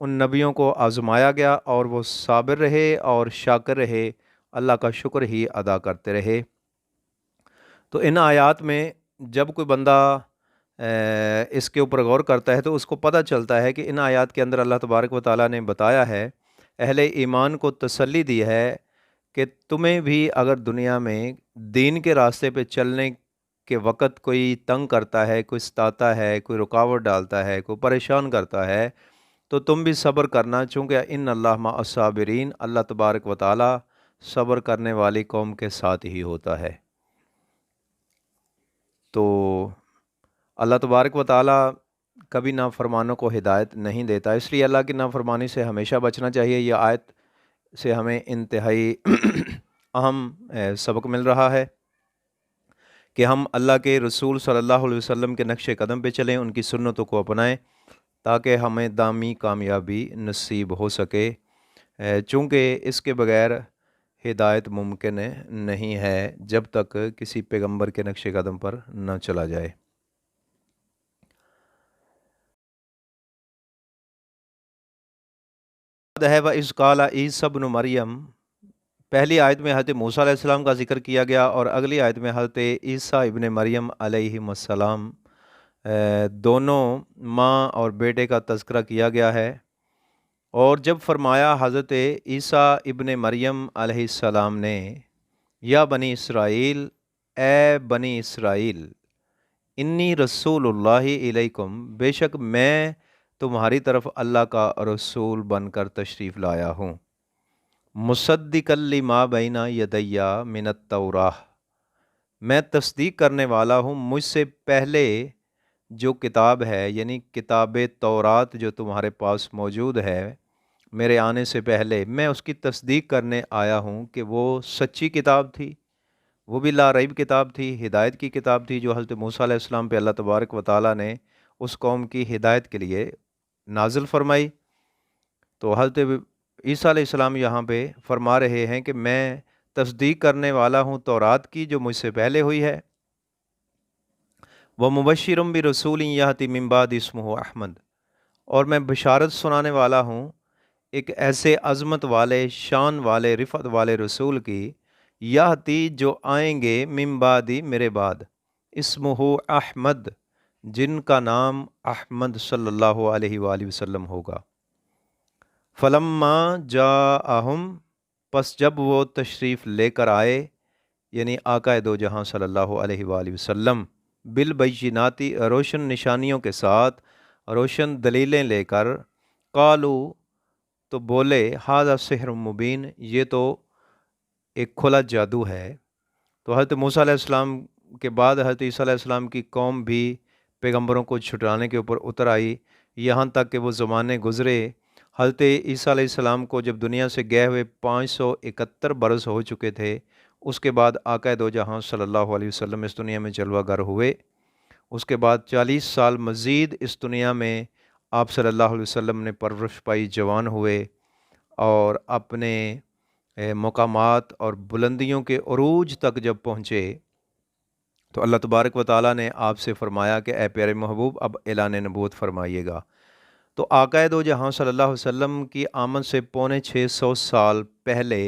ان نبیوں کو آزمایا گیا اور وہ صابر رہے اور شاکر رہے، اللہ کا شکر ہی ادا کرتے رہے۔ تو ان آیات میں جب کوئی بندہ اس کے اوپر غور کرتا ہے تو اس کو پتہ چلتا ہے کہ ان آیات کے اندر اللہ تبارک و تعالیٰ نے بتایا ہے، اہل ایمان کو تسلی دی ہے کہ تمہیں بھی اگر دنیا میں دین کے راستے پہ چلنے کے وقت کوئی تنگ کرتا ہے، کوئی ستاتا ہے، کوئی رکاوٹ ڈالتا ہے، کوئی پریشان کرتا ہے، تو تم بھی صبر کرنا، چونکہ ان اللہ مع الصابرین، اللہ تبارک و تعالیٰ صبر کرنے والی قوم کے ساتھ ہی ہوتا ہے۔ تو اللہ تبارک و تعالیٰ کبھی نافرمانوں کو ہدایت نہیں دیتا، اس لیے اللہ کی نافرمانی سے ہمیشہ بچنا چاہیے۔ یہ آیت سے ہمیں انتہائی اہم سبق مل رہا ہے کہ ہم اللہ کے رسول صلی اللہ علیہ وسلم کے نقش قدم پہ چلیں، ان کی سنتوں کو اپنائیں تاکہ ہمیں دامی کامیابی نصیب ہو سکے، چونکہ اس کے بغیر ہدایت ممکن نہیں ہے جب تک کسی پیغمبر کے نقش قدم پر نہ چلا جائے۔ ہے وَإِذْ قَالَ عِیسیٰ ابْنُ مریم، پہلی آیت میں حضرت موسیٰ علیہ السلام کا ذکر کیا گیا اور اگلی آیت میں حضرت عیسیٰ ابن مریم علیہ السلام، دونوں ماں اور بیٹے کا تذکرہ کیا گیا ہے۔ اور جب فرمایا حضرت عیسیٰ ابن مریم علیہ السلام نے، یا بنی اسرائیل، اے بنی اسرائیل، انی رسول اللہ علیکم، بے شک میں تمہاری طرف اللہ کا رسول بن کر تشریف لایا ہوں، مصدقا لما بین یدی من التوراہ، میں تصدیق کرنے والا ہوں مجھ سے پہلے جو کتاب ہے، یعنی کتاب تورات جو تمہارے پاس موجود ہے، میرے آنے سے پہلے میں اس کی تصدیق کرنے آیا ہوں کہ وہ سچی کتاب تھی، وہ بھی لا ریب کتاب تھی، ہدایت کی کتاب تھی، جو حضرت موسیٰ علیہ السلام پہ اللہ تبارک و تعالیٰ نے اس قوم کی ہدایت کے لیے نازل فرمائی۔ تو حضرت عیسیٰ علیہ السلام یہاں پہ فرما رہے ہیں کہ میں تصدیق کرنے والا ہوں تورات کی جو مجھ سے پہلے ہوئی ہے، وَمُبَشِّرٌ بِرَسُولٍ يَأْتِي مِن بَعْدِهِ اسْمُهُ احمد، اور میں بشارت سنانے والا ہوں ایک ایسے عظمت والے، شان والے، رفعت والے رسول کی، یاتی جو آئیں گے، من بعدی، میرے بعد، اسمہ احمد، جن کا نام احمد صلی اللہ علیہ وآلہ وسلم ہوگا۔ فلما جاءہم، پس جب وہ تشریف لے کر آئے، یعنی آقا دو جہاں صلی اللہ علیہ وآلہ وسلم، بالبیناتی، روشن نشانیوں کے ساتھ، روشن دلیلیں لے کر، قالو، تو بولے، ھذا سحر مبین، یہ تو ایک کھلا جادو ہے۔ تو حضرت موسیٰ علیہ السلام کے بعد حضرت عیسیٰ علیہ السلام کی قوم بھی پیغمبروں کو چھٹانے کے اوپر اتر آئی، یہاں تک کہ وہ زمانے گزرے، حضرت عیسیٰ علیہ السلام کو جب دنیا سے گئے ہوئے 571 برس ہو چکے تھے، اس کے بعد آقا دو جہاں صلی اللہ علیہ وسلم اس دنیا میں جلوہ گر ہوئے۔ اس کے بعد 40 سال مزید اس دنیا میں آپ صلی اللہ علیہ وسلم نے پرورش پائی، جوان ہوئے اور اپنے مقامات اور بلندیوں کے عروج تک جب پہنچے تو اللہ تبارک و تعالیٰ نے آپ سے فرمایا کہ اے پیارے محبوب، اب اعلان نبوت فرمائیے گا۔ تو آقا دو جہاں صلی اللہ علیہ وسلم کی آمد سے 650 سال پہلے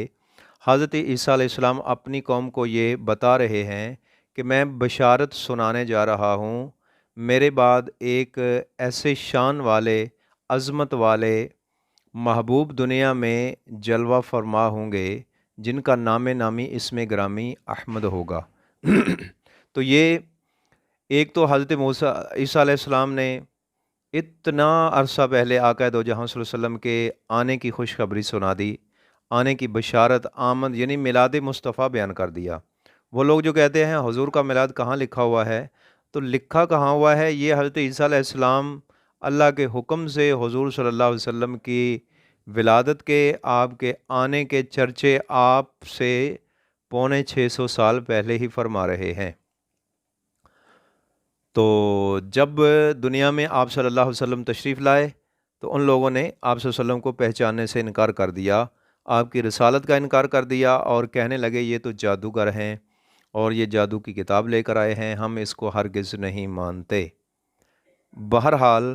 حضرت عیسیٰ علیہ السلام اپنی قوم کو یہ بتا رہے ہیں کہ میں بشارت سنانے جا رہا ہوں، میرے بعد ایک ایسے شان والے، عظمت والے محبوب دنیا میں جلوہ فرما ہوں گے جن کا نام نامی اسم گرامی احمد ہوگا۔ تو یہ ایک تو حضرت موسیٰ عیسیٰ علیہ السلام نے اتنا عرصہ پہلے آقا دو جہاں صلی اللہ علیہ وسلم کے آنے کی خوشخبری سنا دی، آنے کی بشارت، آمد یعنی میلاد مصطفیٰ بیان کر دیا۔ وہ لوگ جو کہتے ہیں حضور کا میلاد کہاں لکھا ہوا ہے، تو لکھا کہاں ہوا ہے، یہ حضرت عیسیٰ علیہ السلام اللہ کے حکم سے حضور صلی اللہ علیہ وسلم کی ولادت کے، آپ کے آنے کے چرچے آپ سے 650 سال پہلے ہی فرما رہے ہیں۔ تو جب دنیا میں آپ صلی اللہ علیہ وسلم تشریف لائے تو ان لوگوں نے آپ صلی اللہ علیہ وسلم کو پہچاننے سے انکار کر دیا، آپ کی رسالت کا انکار کر دیا اور کہنے لگے یہ تو جادوگر ہیں اور یہ جادو کی کتاب لے کر آئے ہیں، ہم اس کو ہرگز نہیں مانتے۔ بہرحال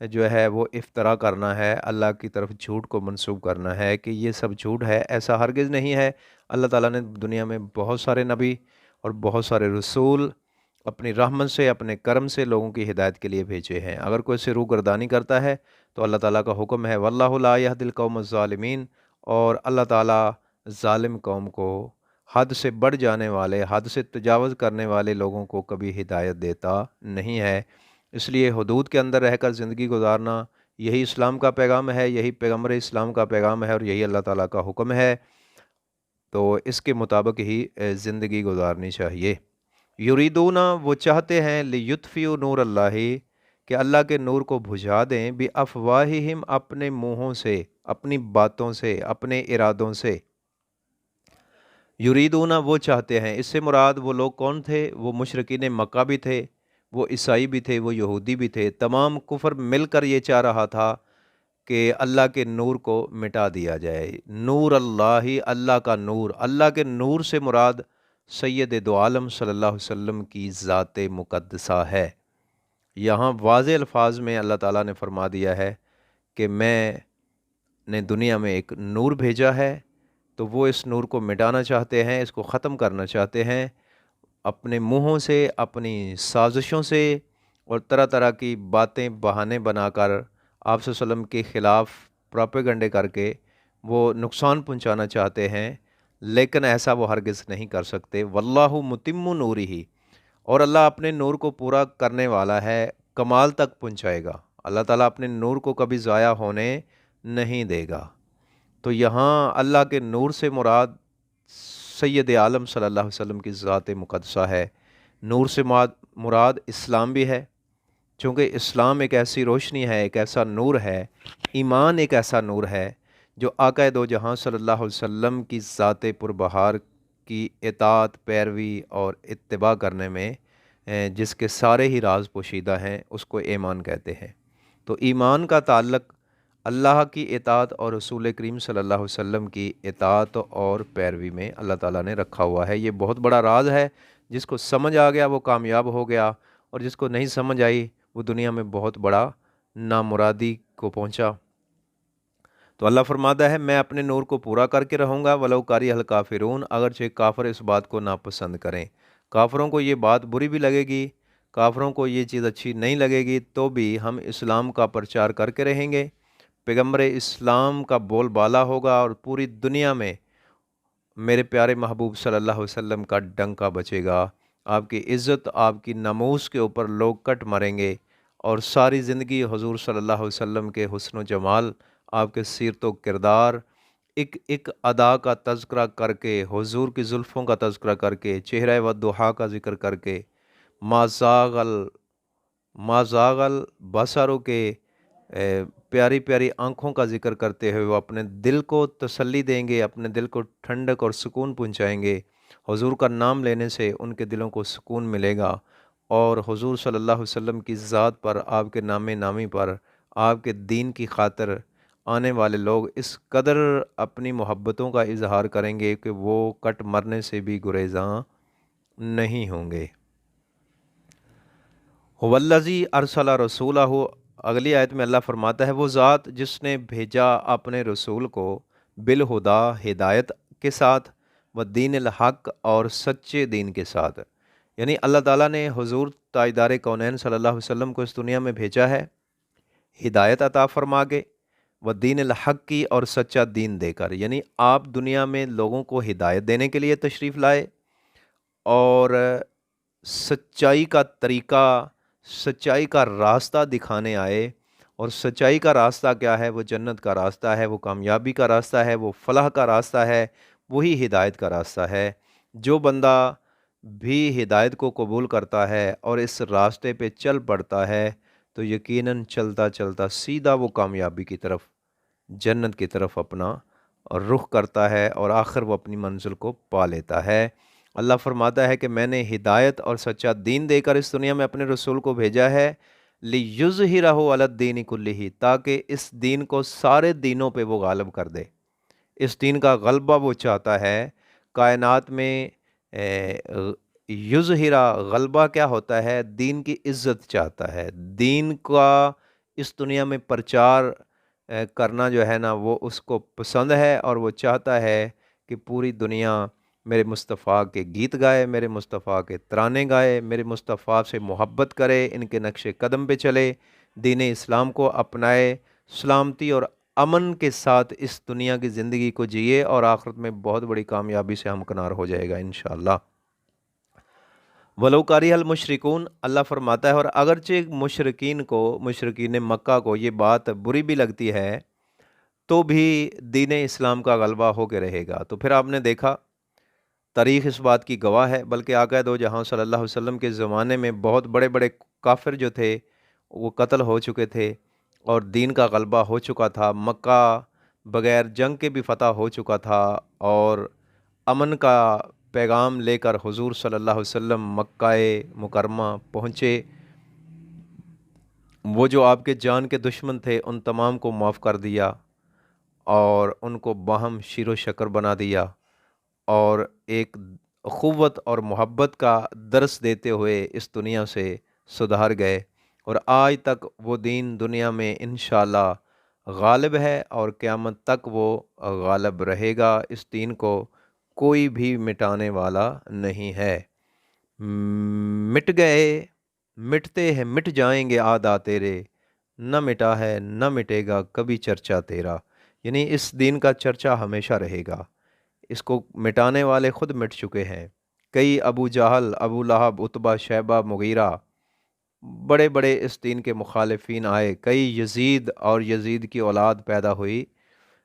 جو ہے وہ افترا کرنا ہے، اللہ کی طرف جھوٹ کو منسوب کرنا ہے کہ یہ سب جھوٹ ہے، ایسا ہرگز نہیں ہے۔ اللہ تعالیٰ نے دنیا میں بہت سارے نبی اور بہت سارے رسول اپنی رحمت سے، اپنے کرم سے لوگوں کی ہدایت کے لیے بھیجے ہیں۔ اگر کوئی سے روگردانی کرتا ہے تو اللہ تعالیٰ کا حکم ہے واللہ لا یہدی القوم الظالمین، اور اللہ تعالیٰ ظالم قوم کو، حد سے بڑھ جانے والے، حد سے تجاوز کرنے والے لوگوں کو کبھی ہدایت دیتا نہیں ہے۔ اس لیے حدود کے اندر رہ کر زندگی گزارنا یہی اسلام کا پیغام ہے، یہی پیغمبر اسلام کا پیغام ہے، اور یہی اللہ تعالیٰ کا حکم ہے۔ تو اس کے مطابق ہی زندگی گزارنی چاہیے۔ یریدون، وہ چاہتے ہیں، لیطفئوا نور اللہ، کہ اللہ کے نور کو بجھا دیں، بافواہہم، اپنے منہوں سے، اپنی باتوں سے، اپنے ارادوں سے۔ یریدون، وہ چاہتے ہیں، اس سے مراد وہ لوگ کون تھے؟ وہ مشرکین مکہ بھی تھے، وہ عیسائی بھی تھے، وہ یہودی بھی تھے، تمام کفر مل کر یہ چاہ رہا تھا کہ اللہ کے نور کو مٹا دیا جائے۔ نور اللہ، اللہ کا نور، اللہ کے نور سے مراد سید دو عالم صلی اللہ علیہ وسلم کی ذات مقدسہ ہے۔ یہاں واضح الفاظ میں اللہ تعالیٰ نے فرما دیا ہے کہ میں نے دنیا میں ایک نور بھیجا ہے، تو وہ اس نور کو مٹانا چاہتے ہیں، اس کو ختم کرنا چاہتے ہیں، اپنے منہوں سے، اپنی سازشوں سے، اور طرح طرح کی باتیں، بہانے بنا کر آپ صلی اللہ علیہ وسلم کے خلاف پروپیگنڈے کر کے وہ نقصان پہنچانا چاہتے ہیں، لیکن ایسا وہ ہرگز نہیں کر سکتے۔ واللہ متم نورہ، اور اللہ اپنے نور کو پورا کرنے والا ہے، کمال تک پہنچائے گا۔ اللہ تعالیٰ اپنے نور کو کبھی ضائع ہونے نہیں دے گا۔ تو یہاں اللہ کے نور سے مراد سید عالم صلی اللہ علیہ وسلم کی ذات مقدسہ ہے۔ نور سے مراد اسلام بھی ہے، چونکہ اسلام ایک ایسی روشنی ہے، ایک ایسا نور ہے، ایمان ایک ایسا نور ہے جو آقا دو جہاں صلی اللہ علیہ وسلم کی ذات پربہار کی اطاعت، پیروی اور اتباع کرنے میں جس کے سارے ہی راز پوشیدہ ہیں، اس کو ایمان کہتے ہیں۔ تو ایمان کا تعلق اللہ کی اطاعت اور رسول کریم صلی اللہ علیہ وسلم کی اطاعت اور پیروی میں اللہ تعالیٰ نے رکھا ہوا ہے۔ یہ بہت بڑا راز ہے، جس کو سمجھ آ گیا وہ کامیاب ہو گیا، اور جس کو نہیں سمجھ آئی وہ دنیا میں بہت بڑا نامرادی کو پہنچا۔ تو اللہ فرماتا ہے میں اپنے نور کو پورا کر کے رہوں گا، ولو کاری الکافرون، اگرچہ کافر اس بات کو ناپسند کریں۔ کافروں کو یہ بات بری بھی لگے گی، کافروں کو یہ چیز اچھی نہیں لگے گی، تو بھی ہم اسلام کا پرچار کر کے رہیں گے، پیغمبر اسلام کا بول بالا ہوگا، اور پوری دنیا میں میرے پیارے محبوب صلی اللہ علیہ وسلم کا ڈنکا بچے گا۔ آپ کی عزت، آپ کی ناموس کے اوپر لوگ کٹ مریں گے، اور ساری زندگی حضور صلی اللہ علیہ وسلم کے حسن و جمال، آپ کے سیرت و کردار، ایک ایک ادا کا تذکرہ کر کے، حضور کی زلفوں کا تذکرہ کر کے، چہرہ ودحا کا ذکر کر کے، ما زاغل بصروں کے پیاری پیاری آنکھوں کا ذکر کرتے ہوئے وہ اپنے دل کو تسلی دیں گے، اپنے دل کو ٹھنڈک اور سکون پہنچائیں گے۔ حضور کا نام لینے سے ان کے دلوں کو سکون ملے گا، اور حضور صلی اللہ علیہ وسلم کی ذات پر، آپ کے نام نامی پر، آپ کے دین کی خاطر آنے والے لوگ اس قدر اپنی محبتوں کا اظہار کریں گے کہ وہ کٹ مرنے سے بھی گریزاں نہیں ہوں گے۔ والذی ارسل رسولہ، اگلی آیت میں اللہ فرماتا ہے وہ ذات جس نے بھیجا اپنے رسول کو بالہدا، ہدایت کے ساتھ، و دین الحق، اور سچے دین کے ساتھ۔ یعنی اللہ تعالیٰ نے حضور تاجدار کونین صلی اللہ علیہ وسلم کو اس دنیا میں بھیجا ہے ہدایت عطا فرما کے، و دین الحق کی، اور سچا دین دے کر۔ یعنی آپ دنیا میں لوگوں کو ہدایت دینے کے لیے تشریف لائے، اور سچائی کا طریقہ، سچائی کا راستہ دکھانے آئے۔ اور سچائی کا راستہ کیا ہے؟ وہ جنت کا راستہ ہے، وہ کامیابی کا راستہ ہے، وہ فلاح کا راستہ ہے، وہی ہدایت کا راستہ ہے۔ جو بندہ بھی ہدایت کو قبول کرتا ہے اور اس راستے پہ چل پڑتا ہے تو یقیناً چلتا چلتا سیدھا وہ کامیابی کی طرف، جنت کی طرف اپنا رخ کرتا ہے، اور آخر وہ اپنی منزل کو پا لیتا ہے۔ اللہ فرماتا ہے کہ میں نے ہدایت اور سچا دین دے کر اس دنیا میں اپنے رسول کو بھیجا ہے، لِیُظْہِرَہُ عَلَى الدِّینِ کُلِّہِ، تاکہ اس دین کو سارے دینوں پہ وہ غالب کر دے۔ اس دین کا غلبہ وہ چاہتا ہے کائنات میں۔ یظہرا، غلبہ کیا ہوتا ہے؟ دین کی عزت چاہتا ہے، دین کا اس دنیا میں پرچار کرنا جو ہے نا وہ اس کو پسند ہے، اور وہ چاہتا ہے کہ پوری دنیا میرے مصطفیٰ کے گیت گائے، میرے مصطفیٰ کے ترانے گائے، میرے مصطفیٰ سے محبت کرے، ان کے نقش قدم پہ چلے، دین اسلام کو اپنائے، سلامتی اور امن کے ساتھ اس دنیا کی زندگی کو جیے، اور آخرت میں بہت بڑی کامیابی سے ہمکنار ہو جائے گا انشاءاللہ۔ ولو کاری المشرکون، اللہ فرماتا ہے اور اگرچہ مشرکین کو، مشرکین مکہ کو یہ بات بری بھی لگتی ہے تو بھی دین اسلام کا غلبہ ہو کے رہے گا۔ تو پھر آپ نے دیکھا تاریخ اس بات کی گواہ ہے، بلکہ آقا دو جہاں صلی اللہ علیہ وسلم کے زمانے میں بہت بڑے بڑے کافر جو تھے وہ قتل ہو چکے تھے، اور دین کا غلبہ ہو چکا تھا، مکہ بغیر جنگ کے بھی فتح ہو چکا تھا، اور امن کا پیغام لے کر حضور صلی اللہ علیہ وسلم مکہ مکرمہ پہنچے۔ وہ جو آپ کے جان کے دشمن تھے ان تمام کو معاف کر دیا، اور ان کو باہم شیر و شکر بنا دیا، اور ایک اخوت اور محبت کا درس دیتے ہوئے اس دنیا سے سدھار گئے، اور آج تک وہ دین دنیا میں انشاءاللہ غالب ہے، اور قیامت تک وہ غالب رہے گا۔ اس دین کو کوئی بھی مٹانے والا نہیں ہے۔ مٹ گئے، مٹتے ہیں، مٹ جائیں گے عادا تیرے، نہ مٹا ہے نہ مٹے گا کبھی چرچا تیرا، یعنی اس دین کا چرچا ہمیشہ رہے گا۔ اس کو مٹانے والے خود مٹ چکے ہیں، کئی ابو جہل، ابو لہب، عتبہ، شیبہ، مغیرہ، بڑے بڑے اس دین کے مخالفین آئے، کئی یزید اور یزید کی اولاد پیدا ہوئی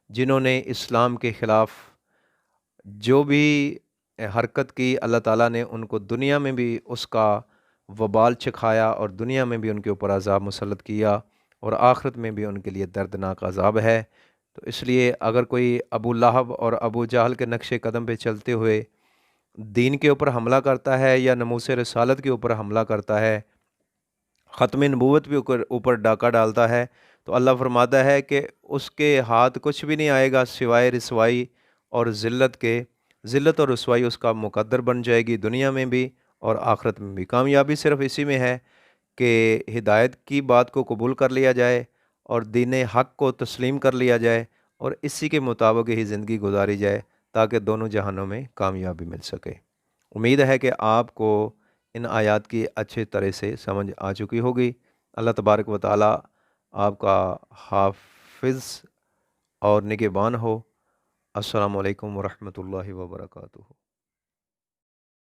جنہوں نے اسلام کے خلاف جو بھی حرکت کی، اللہ تعالیٰ نے ان کو دنیا میں بھی اس کا وبال چکھایا، اور دنیا میں بھی ان کے اوپر عذاب مسلط کیا، اور آخرت میں بھی ان کے لیے دردناک عذاب ہے۔ تو اس لیے اگر کوئی ابو لہب اور ابو جہل کے نقش قدم پہ چلتے ہوئے دین کے اوپر حملہ کرتا ہے، یا ناموس رسالت کے اوپر حملہ کرتا ہے، ختم نبوت بھی اوپر ڈاکہ ڈالتا ہے، تو اللہ فرماتا ہے کہ اس کے ہاتھ کچھ بھی نہیں آئے گا سوائے رسوائی اور ذلت کے۔ ذلت اور رسوائی اس کا مقدر بن جائے گی دنیا میں بھی اور آخرت میں بھی۔ کامیابی صرف اسی میں ہے کہ ہدایت کی بات کو قبول کر لیا جائے، اور دین حق کو تسلیم کر لیا جائے، اور اسی کے مطابق ہی زندگی گزاری جائے، تاکہ دونوں جہانوں میں کامیابی مل سکے۔ امید ہے کہ آپ کو ان آیات کی اچھے طرح سے سمجھ آ چکی ہوگی۔ اللہ تبارک و تعالی آپ کا حافظ اور نگہبان ہو۔ السلام علیکم ورحمۃ اللہ وبرکاتہ۔